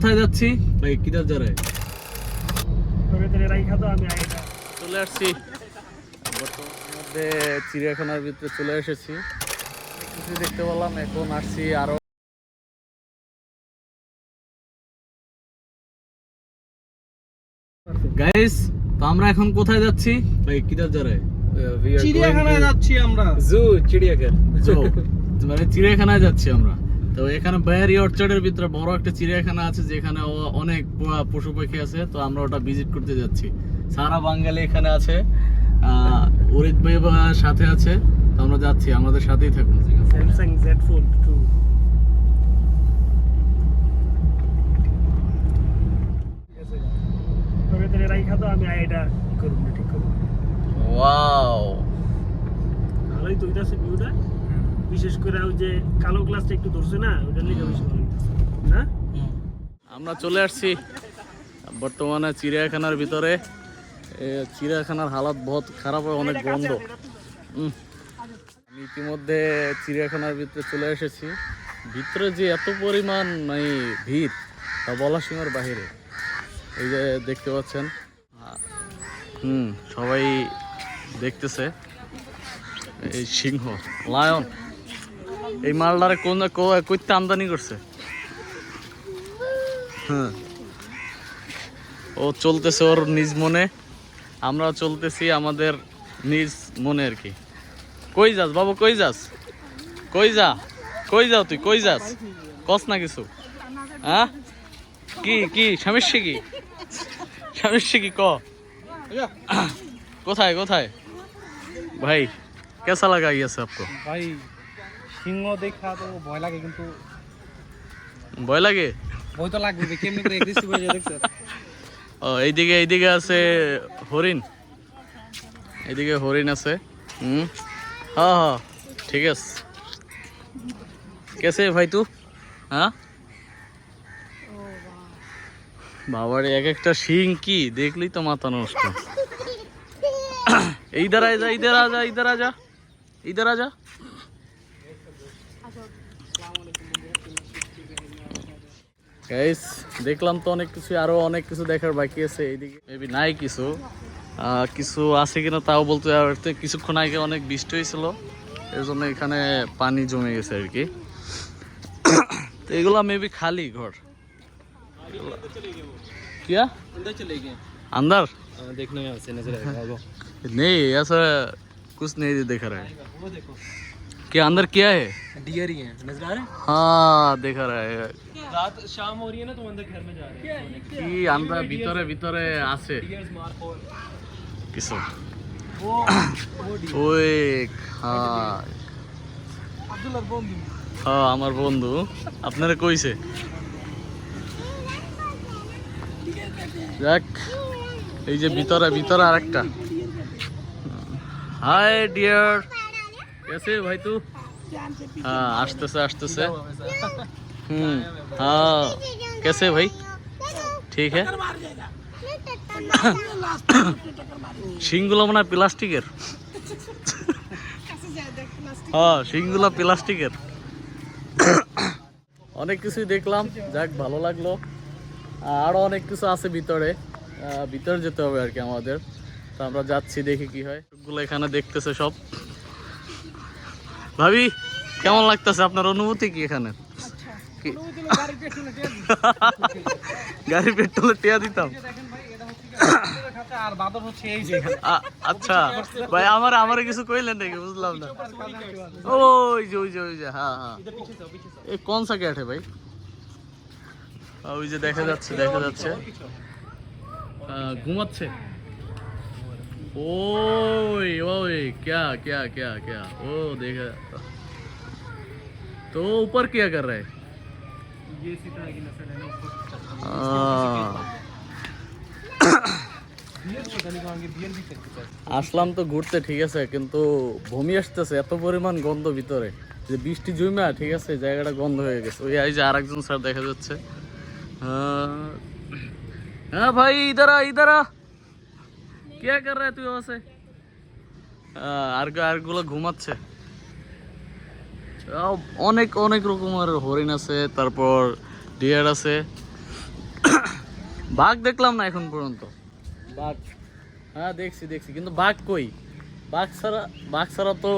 কোথায় যাচ্ছি ভাই? কিদার যারে চলে আসছি বর্তমানের মধ্যে চিড়িয়াখানার ভিতরে চলে এসেছি। কিছু দেখতে পেলাম, এখন আসছি আরো। গাইস, তো আমরা এখন কোথায় যাচ্ছি ভাই? কিদার যারে চিড়িয়াখানায় যাচ্ছি আমরা। মানে চিড়িয়াখানায় যাচ্ছি আমরা। তো এখানে বেহারি অর্চার্ডের ভিতরে বড় একটা চিড়িয়াখানা আছে, যেখানে অনেক পশু পাখি আছে। তো আমরা ওটা ভিজিট করতে যাচ্ছি। সারা বাঙালি এখানে আছে, অরিত ভাই সাথে আছে। তো আমরা যাচ্ছি, আমাদের সাথেই থাকুন। স্যামসাং Z Fold 2 আমি এটা করব ঠিক করব। ওয়াও, ভালোই তো এটা ভিউটা, বিশেষ করে ওই যে কালো গ্লাসটা একটু ধরছে না, ওটা লিখে বেশি ভালো না। আমরা চলে আসছি বর্তমানে চিড়িয়াখানার ভিতরে। চিড়িয়াখানার হালাত বহুত খারাপ, অনেক গন্ধ। আমি ইতিমধ্যে চিড়িয়াখানার ভিতরে চলে এসেছি। ভিতরে যে এত পরিমাণ মানে ভিড়, তা বলা সীমার বাহিরে। এই যে দেখতে পাচ্ছেন, সবাই দেখতেছে। এই সিংহ, লায়ন, এই মালটারে কইতে আমদানি করছে। হ্যাঁ, ও চলতেছে ওর নিজ মনে, আমরা চলতেছি আমাদের নিজ মনে আর কি। কই যাস বাবু, কই যাস? কই যাও তুই? কই যাস? কস না কিছু? হ্যাঁ, কি সমস্যা? কি সমস্যা? কি ক? কোথায় ভাই? कैसा लगा ये सबको? ভাই সিংহ দেখা তো ভয় লাগে, কিন্তু ভয় লাগে? ভয় তো লাগবে, কেমনি করে এগ্রেসিভ হয়ে যায় দেখছো? ও এইদিকে আছে হরিণ, এইদিকে হরিণ আছে। হ্যাঁ ঠিক আছে। कैसे भाई तू? হ্যাঁ বাবারে, এক একটা শিং কি দেখলেই তো মাথা নষ্ট। इधर आ जा। গাইস, দেখলাম তো অনেক কিছু, আরো অনেক কিছু দেখার বাকি আছে। এইদিকে মেবি নাই কিছু, কিছু আছে কিনা তাও বলতে পারতে। কিছুক্ষণ আগে অনেক বৃষ্টি হয়েছিল, এর জন্য এখানে পানি জমে গেছে আর কি। তো এগুলা মেবি খালি ঘর। क्या अंदर चले गए, अंदर देखने में ऐसे नजर आएगा। नहीं, ऐसा कुछ नहीं दिख रहा है। वो देखो क्या अंदर क्या है? डियर ही है, नजर आ रहे हैं। हाँ, देखा रहा है रात शाम हो रही है ना, तो अंदर घर में जा रहे हैं। কি আমরা ভিতরে আছে डियर्स मार और কিছু। वो डियर ওই হ্যাঁ अब्दुल्ला बंधु। হ্যাঁ, আমার বন্ধু আপনারা কইছে। দেখ, এই যে ভিতরে আরেকটা। হাই ডিয়ার, कैसे भाई तू? हाँ, আসতেছে। हाँ, कैसे भाई? ठीक है। শিংগুলো মনে হয় প্লাস্টিকের। হ্যাঁ, শিংগুলো প্লাস্টিকের। অনেক কিছুই দেখলাম, যাক ভালো লাগলো। আরো অনেক কিছু আছে ভিতরে যেতে হবে আর কি আমাদের। তো আমরা যাচ্ছি, দেখি কি হয়। গুলো এখানে দেখতেছে সব। ভাবি, কেমন লাগতেছে? আপনার অনুভূতি কি এখানে? গাড়ি পেট্রোলে টিয়া দিতাম। আর বাদর হচ্ছে এই যে আচ্ছা ভাই, আমার কিছু কইলেন নাকি? বুঝলাম না। ওই যে হ্যাঁ, এই কোন সা গেট है ভাই? ওই যে দেখা যাচ্ছে ঘুমাচ্ছে। ओए क्या ओ देखा। तो ऊपर क्या कर रहा है? ये इसी तरह की नस्ल है ना ऊपर। बियर पता नहीं कहाँ के, बियर भी करते हैं। আসলাম তো ঘুরতে, ঠিক আছে, কিন্তু বমি আসতেছে, এত পরিমাণ গন্ধ ভিতরে। যে বৃষ্টি জমা, ঠিক আছে, জায়গাটা গন্ধ হয়ে গেছে। ওই এই যে আরেকজন স্যার দেখা যাচ্ছে। হ্যাঁ ভাই, इधर आ क्या कर रहा है तू वहाँ से? আর গুলো ঘুমাচ্ছে। অনেক রকমের হরিণ আছে, তারপর ডিয়ার আছে। বাঘ দেখলাম না এখন পর্যন্ত। বাঘ, হ্যাঁ দেখছি দেখছি, কিন্তু বাঘ কই? বাঘ ছাড়া তো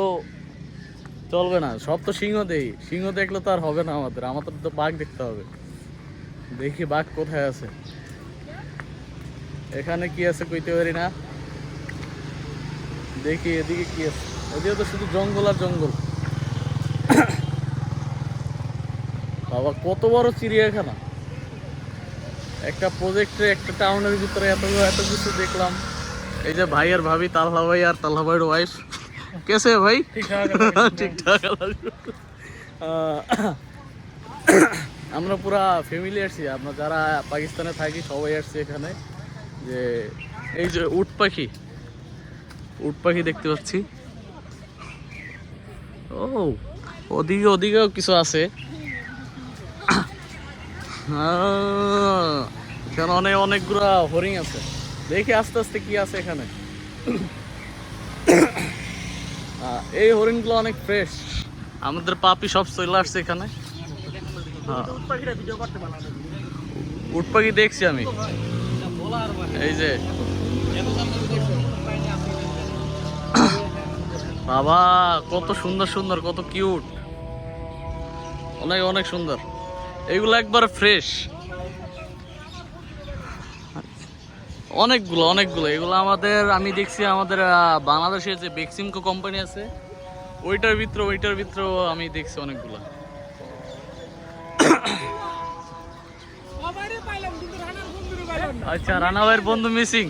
চলবে না, সব তো সিংহ দেই, সিংহ দেখলে তো আর হবে না, আমাদের তো বাঘ দেখতে হবে। দেখি বাঘ কোথায় আছে, এখানে কি আছে কইতে পারি না। দেখি এদিকে কি আছে, এদিকে তো শুধু জঙ্গল আর জঙ্গল। বাবা কত বড় চিড়িয়াখানা, একটা প্রজেক্টে একটা টাউনের ভিতরে এত এত কিছু দেখলাম। এই যে ভাই আর ভাবি, তালহা ভাই আর তালহা ভাইয়ের ওয়াইফ, কেসে ভাই? ঠিকঠাক। আমরা পুরা ফ্যামিলি আসছি, আমরা যারা পাকিস্তানে থাকি সবাই আসছি এখানে। যে এই যে উট পাখি দেখতে পাচ্ছি। ও ওদিকেও কিছু আছে। এখানে অনেকগুলো হরিণ আছে, দেখি আস্তে আস্তে কি আছে এখানে। এই হরিণগুলো অনেক ফ্রেশ, আমাদের পাপি সব চলে আসছে এখানে। উট পাখি দেখছি আমি, এই যে বাবা কত সুন্দর সুন্দর, কত কিউট, অনেক অনেক সুন্দর। এগুলো একবার ফ্রেশ, অনেকগুলো এগুলো আমাদের, আমি দেখছি আমাদের বাংলাদেশের যে বেক্সিমকো কোম্পানি আছে ওইটার ভিতরেও আমি দেখছি অনেকগুলো। আচ্ছা, রানা ভাইয়ের বন্ধু মিসিং,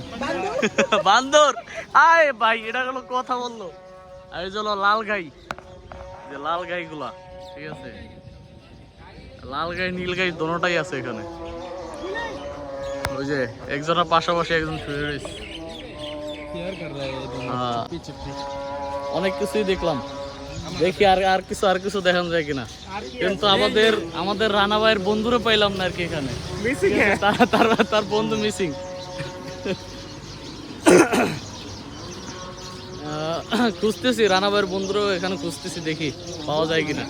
বান্দর। আয় ভাই, এটা হলো কথা বললো। আর এই হলো লাল গাই, যে লাল গাইগুলা, ঠিক আছে, লাল গাই নীল গাই দোনোটাই আছে এখানে। ওই যে একজনের পাশাপাশি একজন শুয়ে রয়েছে। অনেক কিছুই দেখলাম, দেখি আর কিছু দেখানো যায় কিনা। কিন্তু আমাদের রানা ভাইয়ের বন্ধুরে পাইলাম না আর কি এখানে, তার বন্ধু মিসিং। খুঁজতেছি রানা ভাইয়ের বন্ধুরও এখানে খুঁজতেছি, দেখি পাওয়া যায় কিনা।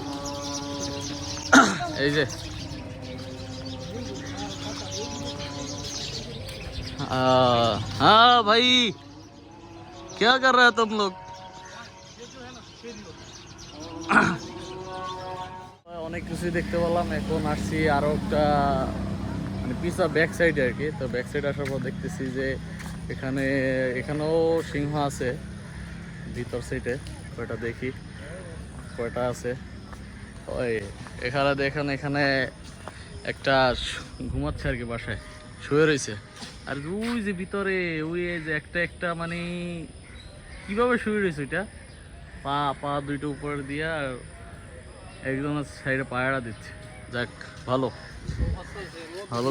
এই যে हाँ भाई, क्या कर रहे हो तुम लोग? অনেক কিছুই দেখতে পেলাম। এখন আসছি আরো একটা মানে পিছা ব্যাক সাইডে আর কি। তো ব্যাক সাইড আসার পর দেখতেছি যে এখানেও সিংহ আছে ভিতর সাইডে। কয়টা দেখি কয়টা আছে। ওই এখানে একটা ঘুমাচ্ছে আর কি, বাসায় শুয়ে রয়েছে। আর ওই যে ভিতরে ওই যে একটা মানে কিভাবে শুয়ে রয়েছে ওইটা, পা দুইটা উপরে দিয়ে আর একদম সাইডে পায়রা দিচ্ছে। যাক ভালো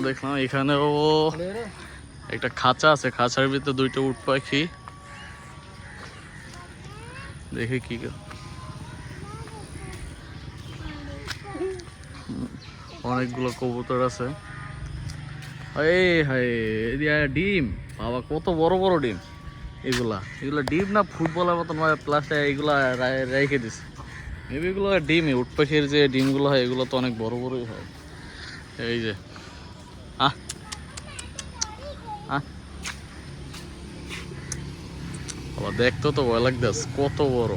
দেখলাম। এখানেও একটা খাঁচা আছে, খাঁচার ভিতরে দুইটা উট পাখি। দেখি কি অনেকগুলো কবুতর আছে। ডিম, বাবা কত বড় বড় ডিম। এগুলা ডিম না ফুটবলের মতন প্লাস্টিক এগুলা রেখে দিছে। মেবি এগুলো ডিমই, উট পাখির যে ডিমগুলো হয় এগুলো তো অনেক বড় বড়ই হয়। এই যে বাবা দেখতে তো ভয় লাগতেছে, কত বড়।